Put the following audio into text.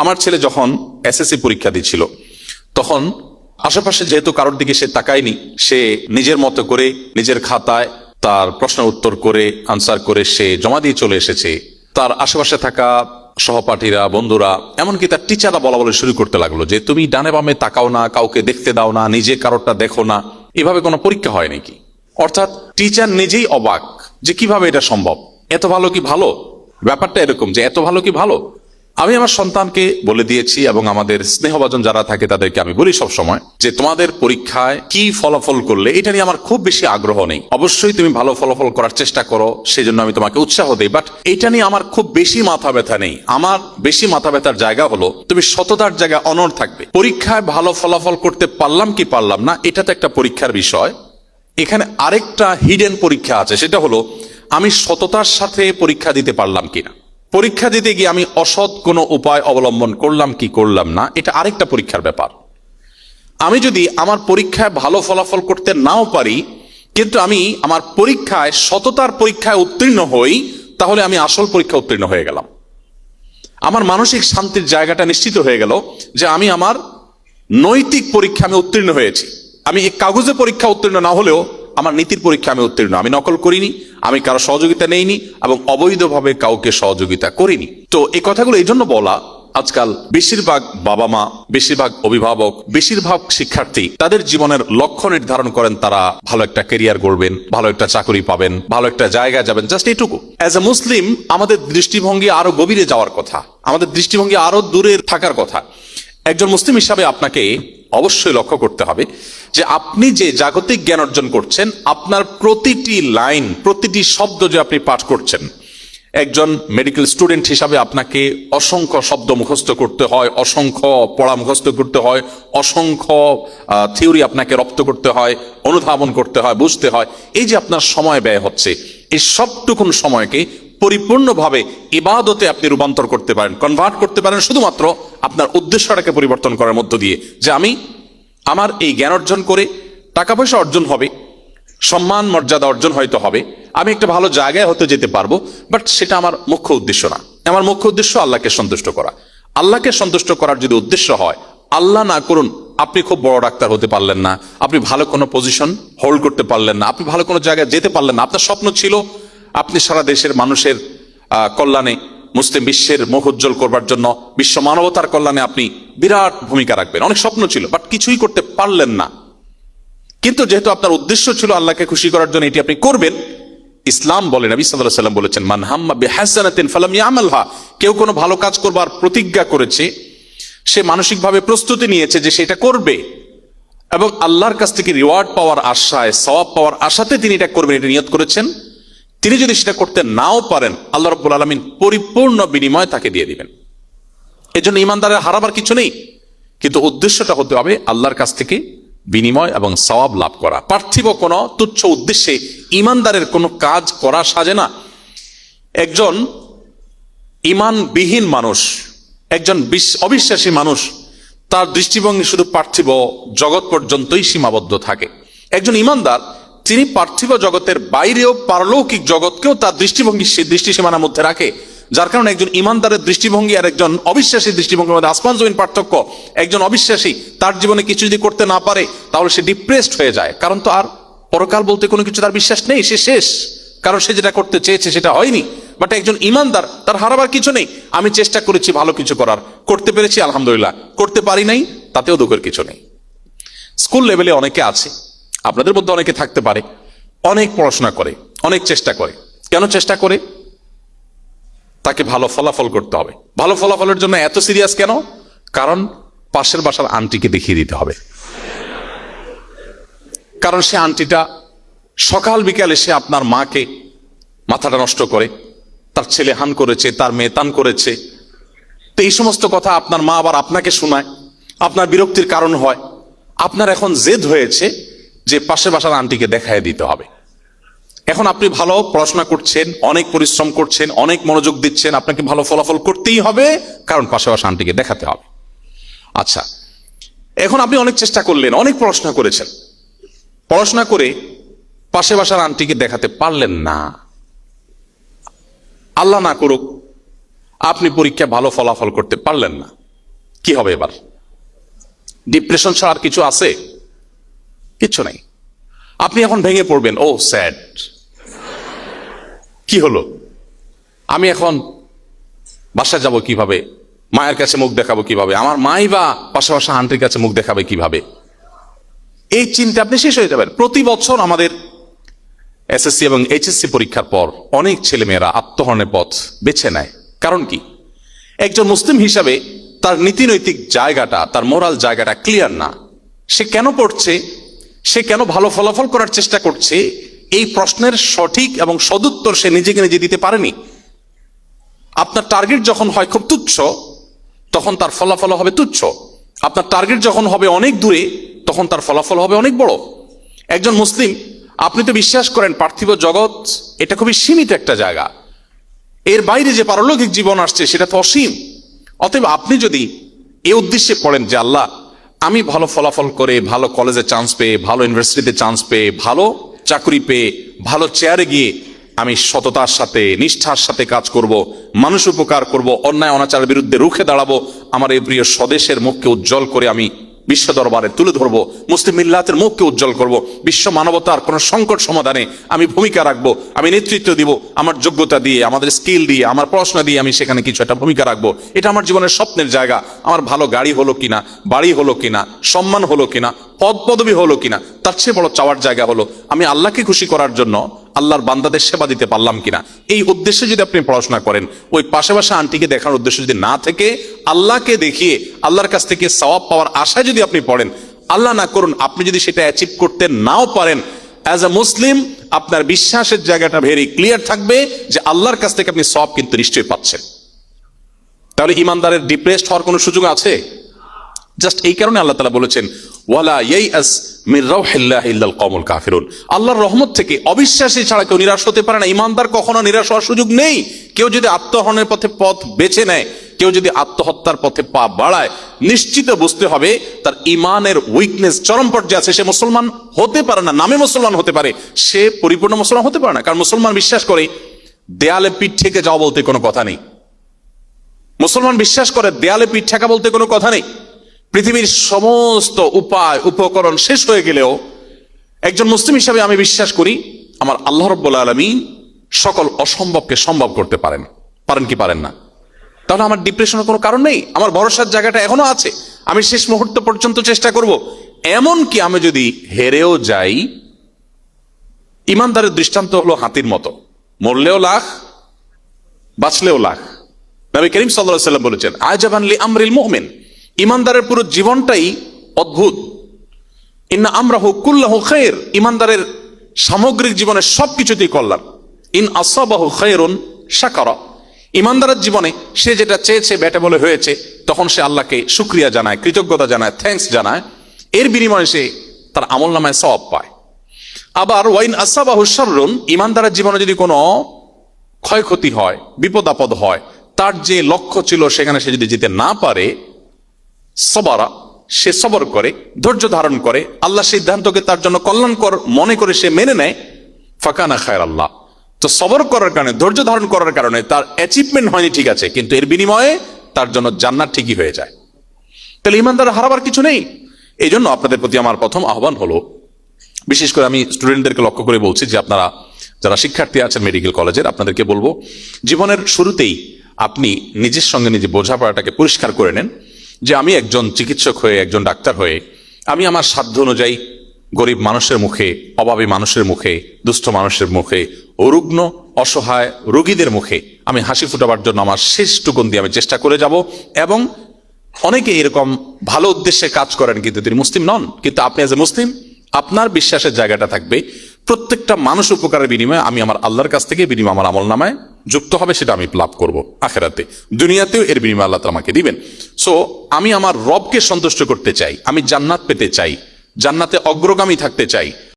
আমার ছেলে যখন এসএসসি পরীক্ষা দিচ্ছিল, তখন আশেপাশে যেহেতু কারোর দিকে সে তাকায়নি, সে নিজের মতো করে নিজের খাতায় তার প্রশ্ন উত্তর করে আনসার করে সে জমা দিয়ে চলে এসেছে। তার আশেপাশে থাকা সহপাঠীরা, বন্ধুরা, এমনকি তার টিচাররা বলা বলে শুরু করতে লাগলো যে তুমি ডানে বামে তাকাও না, কাউকে দেখতে দাও না, নিজে কারোরটা দেখো না, এভাবে কোনো পরীক্ষা হয় নাকি? অর্থাৎ টিচার নিজেই অবাক যে কিভাবে এটা সম্ভব, এত ভালো কি ভালো? ব্যাপারটা এরকম যে এত ভালো কি ভালো। আমি আমার সন্তানকে বলে দিয়েছি এবং আমাদের স্নেহভাজন যারা থাকে তাদেরকে আমি বলি সব সময় যে তোমাদের পরীক্ষায় কি ফলাফল করলে এটা নিয়ে আমার খুব বেশি আগ্রহ নেই। অবশ্যই তুমি ভালো ফলাফল করার চেষ্টা করো, সেই জন্য আমি তোমাকে উৎসাহ দিই, বাট এটা নিয়ে আমার খুব বেশি মাথা ব্যথা নেই। আমার বেশি মাথা ব্যথার জায়গা হলো তুমি সততার জায়গায় অনড় থাকবে। পরীক্ষায় ভালো ফলাফল করতে পারলাম কি পারলাম না, এটা তো একটা পরীক্ষার বিষয়। এখানে আরেকটা হিডেন পরীক্ষা আছে, সেটা হলো আমি সততার সাথে পরীক্ষা দিতে পারলাম কিনা। পরীক্ষা দিতে গিয়ে আমি অসৎ কোনো উপায় অবলম্বন করলাম কি করলাম না, এটা আরেকটা পরীক্ষার ব্যাপার। আমি যদি আমার পরীক্ষায় ভালো ফলাফল করতে নাও পারি, কিন্তু আমি আমার পরীক্ষায় সততার পরীক্ষায় উত্তীর্ণ হই, তাহলে আমি আসল পরীক্ষা উত্তীর্ণ হয়ে গেলাম। আমার মানসিক শান্তির জায়গাটা নিশ্চিত হয়ে গেল যে আমি আমার নৈতিক পরীক্ষা আমি উত্তীর্ণ হয়েছি। আমি এই কাগজে পরীক্ষা উত্তীর্ণ না হলেও আমার নীতির পরীক্ষা আমি উত্তীর্ণ। আমি নকল করিনি, আমি কারো সহযোগিতা নেইনি এবং অবৈধভাবে কাউকে সহযোগিতা করিনি। তো এই কথাগুলো এই জন্য বলা, আজকাল বেশিরভাগ বাবা মা, বেশিরভাগ অভিভাবক, বেশিরভাগ শিক্ষার্থী তাদের জীবনের লক্ষ্য নির্ধারণ করেন তারা ভালো একটা ক্যারিয়ার গড়বেন, ভালো একটা চাকরি পাবেন, ভালো একটা জায়গায় যাবেন, জাস্ট এইটুকু। অ্যাজ এ মুসলিম আমাদের দৃষ্টিভঙ্গি আরো গভীরে যাওয়ার কথা, আমাদের দৃষ্টিভঙ্গি আরো দূরে থাকার কথা। একজন মুসলিম হিসাবে আপনাকে অবশ্যই লক্ষ্য করতে হবে যে আপনি যে জাগতিক জ্ঞান অর্জন করছেন, আপনার প্রতিটি লাইন, প্রতিটি শব্দ যে আপনি পাঠ করছেন, একজন মেডিকেল স্টুডেন্ট হিসাবে আপনাকে অসংখ্য শব্দ মুখস্থ করতে হয়, অসংখ্য পড়া মুখস্থ করতে হয়, অসংখ্য থিওরি আপনাকে রপ্ত করতে হয়, অনুধাবন করতে হয়, বুঝতে হয়। এই যে আপনার সময় ব্যয় হচ্ছে, এই সবটুকুন সময়কে পরিপূর্ণভাবে ইবাদতে আপনি রূপান্তর করতে পারেন, কনভার্ট করতে পারেন শুধুমাত্র আপনার উদ্দেশ্যটাকে পরিবর্তন করার মধ্য দিয়ে। যে আমি আমার এই জ্ঞান অর্জন করে টাকা পয়সা অর্জন হবে, সম্মান মর্যাদা অর্জন হয়তো হবে, আমি একটা ভালো জায়গায় হতে যেতে পারবো, বাট সেটা আমার মুখ্য উদ্দেশ্য না। আমার মুখ্য উদ্দেশ্য আল্লাহকে সন্তুষ্ট করা। আল্লাহকে সন্তুষ্ট করার যদি উদ্দেশ্য হয়, আল্লাহ না করুন আপনি খুব বড় ডাক্তার হতে পারলেন না, আপনি ভালো কোনো পজিশন হোল্ড করতে পারলেন না, আপনি ভালো কোনো জায়গায় যেতে পারলেন না, আপনার স্বপ্ন ছিল আপনি সারা দেশের মানুষের কল্যাণে, মুসলিম বিশ্বের মুখ উজ্জ্বল করবার জন্য, বিশ্ব মানবতার কল্যাণে আপনি বিরাট ভূমিকা রাখবেন, অনেক স্বপ্ন ছিল, বাট কিছুই করতে পারলেন না। কিন্তু যেহেতু আপনার উদ্দেশ্য ছিল আল্লাহকে খুশি করার জন্য এটি আপনি করবেন, ইসলাম বলে, নবী সাল্লাল্লাহু আলাইহি ওয়াসাল্লাম বলেছেন, মান হাম্মা বিহাসানাতিন ফালাম ইয়ামালহা, কেউ কোনো ভালো কাজ করবার প্রতিজ্ঞা করেছে, সে মানসিকভাবে প্রস্তুতি নিয়েছে যে সেটা করবে এবং আল্লাহর কাছ থেকে রিওয়ার্ড পাওয়ার আশায়, সওয়াব পাওয়ার আশাতে তিনি এটা করবেন, এটা নিয়ত করেছেন। তিনি যদি সেটা করতে নাও পারেন, আল্লাহ রাব্বুল আলামিন পরিপূর্ণ বিনিময় তাকে দিয়ে দিবেন। এজন্য ইমানদারের হারাবার কিছু নেই, কিন্তু উদ্দেশ্যটা হতে হবে আল্লাহর কাছ থেকে বিনিময় এবং সওয়াব লাভ করা। পার্থিব কোনো তুচ্ছ উদ্দেশ্যে ইমানদারের কোনো কাজ করা সাজে না। একজন ইমানবিহীন মানুষ, একজন অবিশ্বাসী মানুষ, তার দৃষ্টিভঙ্গি শুধু পার্থিব জগৎ পর্যন্তই সীমাবদ্ধ থাকে। একজন ইমানদার তিনি পার্থিব জগতের বাইরেও পারলৌকিক জগৎকেও তার দৃষ্টিভঙ্গি দৃষ্টি সীমানার মধ্যে রাখে। যার কারণে একজন ইমানদারের দৃষ্টিভঙ্গি আর একজন অবিশ্বাসী দৃষ্টিভঙ্গির মধ্যে আসমান জমিন পার্থক্য। একজন অবিশ্বাসী তার জীবনে কিছু যদি করতে না পারে তাহলে সে ডিপ্রেসড হয়ে যায়, কারণ তো আর পরকাল বলতে কোনো কিছু তার বিশ্বাস নেই, সে শেষ, কারণ সে যেটা করতে চেয়েছে সেটা হয়নি। বাট একজন ইমানদার, তার হারাবার কিছু নেই। আমি চেষ্টা করেছি ভালো কিছু করার, করতে পেরেছি আলহামদুলিল্লাহ, করতে পারি নাই তাতেও দুঃখের কিছু নেই। স্কুল লেভেলে অনেকে আছে, আপনাদের মধ্যে অনেকে থাকতে পারে, অনেক পড়াশোনা করে, অনেক চেষ্টা করে। কেন চেষ্টা করে? তাকে ভালো ফলাফল করতে হবে। ভালো ফলাফলের জন্য এত সিরিয়াস কেন? কারণ পাশের বাসার আন্টিকে দেখিয়ে দিতে হবে। কারণ সে আন্টিটা সকাল বিকাল এসে আপনার মাকে মাথাটা নষ্ট করে, তার ছেলে হান করেছে, তার মেয়ে তান করেছে, তো এই সমস্ত কথা আপনার মা আবার আপনাকে শোনায়, আপনার বিরক্তির কারণ হয়। আপনার এখন জেদ হয়েছে যে পাশের বাসার আন্টিকে দেখায় দিতে হবে। এখন আপনি ভালো পড়াশোনা করছেন, অনেক পরিশ্রম করছেন, অনেক মনোযোগ দিচ্ছেন, আপনাকে ভালো ফলাফল করতেই হবে, কারণ পাশে বাসা আন্টিকে দেখাতে হবে। আচ্ছা, এখন আপনি অনেক চেষ্টা করলেন, অনেক পড়াশোনা করেছেন, পড়াশোনা করে পাশে বাসার আন্টিকে দেখাতে পারলেন না। আল্লাহ না করুক আপনি পরীক্ষা ভালো ফলাফল করতে পারলেন না, কি হবে এবার? ডিপ্রেশন ছাড়া আর কিছু আছে? কিচ্ছু নেই। আপনি এখন ভেঙে পড়বেন, ও স্যাড, কি হলো, আমি এখন বাসায় যাব কিভাবে, মায়ের কাছে মুখ দেখাবো কিভাবে, আমার মাই বা পাশাপাশি আন্টির কাছে মুখ দেখাবে কিভাবে, এই চিন্তা আপনি শেষ হয়ে যাবেন। প্রতি বছর আমাদের এসএসসি এবং এইচএসসি পরীক্ষার পর অনেক ছেলেমেয়েরা আত্মহরণের পথ বেছে নেয়। কারণ কি? একজন মুসলিম হিসাবে তার নীতিনৈতিক জায়গাটা, তার মোরাল জায়গাটা ক্লিয়ার না। সে কেন পড়ছে, সে কেন ভালো ফলাফল করার চেষ্টা করছে, এই প্রশ্নের সঠিক এবং সদুত্তর সে নিজেকে নিজে দিতে পারেনি। আপনার টার্গেট যখন হয় খুব তুচ্ছ, তখন তার ফলাফল হবে তুচ্ছ। আপনার টার্গেট যখন হবে অনেক দূরে, তখন তার ফলাফল হবে অনেক বড়। একজন মুসলিম, আপনি তো বিশ্বাস করেন পার্থিব জগৎ এটা খুবই সীমিত একটা জায়গা, এর বাইরে যে পারলৌকিক জীবন আসছে সেটা তো অসীম। অতএব আপনি যদি এই উদ্দেশ্যে পড়েন যে আল্লাহ, আমি ভালো ফলাফল করে, ভালো কলেজে চান্স পেয়ে, ভালো ইউনিভার্সিটিতে চান্স পেয়ে, ভালো চাকরি পেয়ে, ভালো চেয়ারে গিয়ে আমি সততার সাথে, নিষ্ঠার সাথে কাজ করব, মানুষ উপকার করব, অন্যায় অনাচারের বিরুদ্ধে রুখে দাঁড়াবো, আমার এই প্রিয় স্বদেশের মুখকে উজ্জ্বল করে আমি বিশ্ব দরবারে তুলে ধরবো, মুসলিম মিল্লাতের মুখকে উজ্জ্বল করব, বিশ্ব মানবতার কোন সংকট সমাধানে আমি ভূমিকা রাখবো, আমি নেতৃত্ব দিব, আমার যোগ্যতা দিয়ে, আমাদের স্কিল দিয়ে, আমার পড়াশোনা দিয়ে আমি সেখানে কিছু একটা ভূমিকা রাখবো। এটা আমার জীবনের স্বপ্নের জায়গা। আমার ভালো গাড়ি হলো কিনা, বাড়ি হলো কিনা, সম্মান হলো কিনা, পদ পদবি হলো কিনা, তার চেয়ে বড় চাওয়ার জায়গা হলো আমি আল্লাহকে খুশি করার জন্য আল্লাহর বান্দাদের সেবা দিতে পারলাম কিনা। এই উদ্দেশ্যে যদি আপনি পড়াশোনা করেন, ওই পাশাপাশি আন্টিকে দেখার উদ্দেশ্য যদি না থেকে আল্লাহকে দেখিয়ে আল্লাহর কাছ থেকে সওয়াব পাওয়ার আশায় যদি আপনি পড়েন, আল্লাহ না করুন আপনি যদি সেটা অ্যাচিভ করতে নাও পারেন, অ্যাজ এ মুসলিম আপনার বিশ্বাসের জায়গাটা ভেরি ক্লিয়ার থাকবে যে আল্লাহর কাছ থেকে আপনি সওয়াব কিন্তু নিশ্চয়ই পাচ্ছেন। তাহলে ইমানদারের ডিপ্রেসড হওয়ার কোনো সুযোগ আছে? জাস্ট এই কারণে আল্লাহ তাআলা বলেছেন, ওয়ালা ইয়াইআস মির রাউহিল্লাহি ইল্লাল কওমুল কাফিরুন, আল্লাহর রহমত থেকে অবিশ্বাসী ছাড়া কেউ নিরাশ হতে পারে না। ইমানদার কখনো নিরাশ হওয়ার সুযোগ নেই। কেউ যদি আত্মহরণের পথ বেছে নেয়, কেউ যদি আত্মহত্যার পথে পা বাড়ায়, নিশ্চিত বুঝতে হবে তার ইমানের উইকনেস চরম পর্যায়ে আছে। সে মুসলমান হতে পারে না, নামে মুসলমান হতে পারে, সে পরিপূর্ণ মুসলমান হতে পারে না। কারণ মুসলমান বিশ্বাস করে দেয়ালে পিঠ থেকে যাওয়া বলতে কোনো কথা নেই। মুসলমান বিশ্বাস করে দেয়ালে পিঠ ঠেকা বলতে কোনো কথা নেই। পৃথিবীর সমস্ত উপায় উপকরণ শেষ হয়ে গেলেও একজন মুসলিম হিসাবে আমি বিশ্বাস করি আমার আল্লাহ রাব্বুল আলামিন সকল অসম্ভবকে সম্ভব করতে পারেন। পারেন কি পারেন না? তাহলে আমার ডিপ্রেশনের কোনো কারণ নেই। আমার ভরসার জায়গাটা এখনো আছে। আমি শেষ মুহূর্ত পর্যন্ত চেষ্টা করব। এমন কি আমি যদি হেরেও যাই, ইমানদারের দৃষ্টান্ত হলো হাতির মতো, মরলেও লাখ, বাঁচলেও লাখ। নবী করিম সাল্লাল্লাহু আলাইহি ওয়াসাল্লাম বলেছেন, আজাবান লি আমরিল মুমিন, ইমানদারের পুরো জীবনটাই অদ্ভুত। ইন্না আমরাহু কুল্লাহু খায়র, ইমানদারের সামগ্রিক জীবনের সবকিছুতেই কল্যাণ। ইন আসাবাহু খায়রুন শাকারা, ইমানদারের জীবনে সে যেটা চেয়েছে বেটা বলে হয়েছে, তখন সে আল্লাহকে শুকরিয়া জানায়, কৃতজ্ঞতা জানায়, থ্যাঙ্কস জানায়, এর বিনিময়ে সে তার আমলনামায় সওয়াব পায়। আবার ওয়াইন আসাবাহু শাররুন, ইমানদারের জীবনে যদি কোনো ক্ষয়ক্ষতি হয়, বিপদ আপদ হয়, তার যে লক্ষ্য ছিল সেখানে সে যদি যেতে না পারে, সবারা, সে সবর করে, ধৈর্য ধারণ করে, আল্লাহ সিদ্ধান্তকে তার জন্য কল্যাণকর মনে করে সে মেনে নেয়, ফাকানা খায়রাল্লাহ। তো সবর করার কারণে, ধৈর্য ধারণ করার কারণে তার অ্যাচিভমেন্ট হয়নি ঠিক আছে, কিন্তু এর বিনিময়ে তার জন্য জান্নাত ঠিকই হয়ে যায়। তাহলে ইমানদার হারাবার কিছু নেই। এই জন্য আপনাদের প্রতি আমার প্রথম আহ্বান হলো, বিশেষ করে আমি স্টুডেন্টদেরকে লক্ষ্য করে বলছি যে আপনারা যারা শিক্ষার্থী আছেন মেডিকেল কলেজের, আপনাদেরকে বলবো জীবনের শুরুতেই আপনি নিজের সঙ্গে নিজে বোঝাপড়াটাকে পরিষ্কার করে নেন যে আমি একজন চিকিৎসক হয়ে, একজন ডাক্তার হয়ে আমি আমার সাধ্য অনুযায়ী গরিব মানুষের মুখে, অভাবী মানুষের মুখে, দুস্থ মানুষের মুখে, রুগ্ন অসহায় রোগীদের মুখে আমি হাসি ফুটাবার জন্য আমার শেষটুকুন দিয়ে আমি চেষ্টা করে যাব। এবং অনেকে এরকম ভালো উদ্দেশ্যে কাজ করেন কিন্তু তিনি মুসলিম নন, কিন্তু আপনি এজ এ মুসলিম আপনার বিশ্বাসের জায়গাটা থাকবে প্রত্যেকটা মানুষ উপকারের বিনিময়ে আমি আমার আল্লাহর কাছ থেকে বিনিময় আমার আমলনামায় যুক্ত হবে, সেটা আমি লাভ করব আখিরাতে, দুনিয়াতেও এর বিনিময় আল্লাহ তাআলা আমাকে দিবেন। সো আমি আমার রবকে সন্তুষ্ট করতে চাই, আমি জান্নাত পেতে চাই, জান্নাতে অগ্রগামী থাকতে চাই।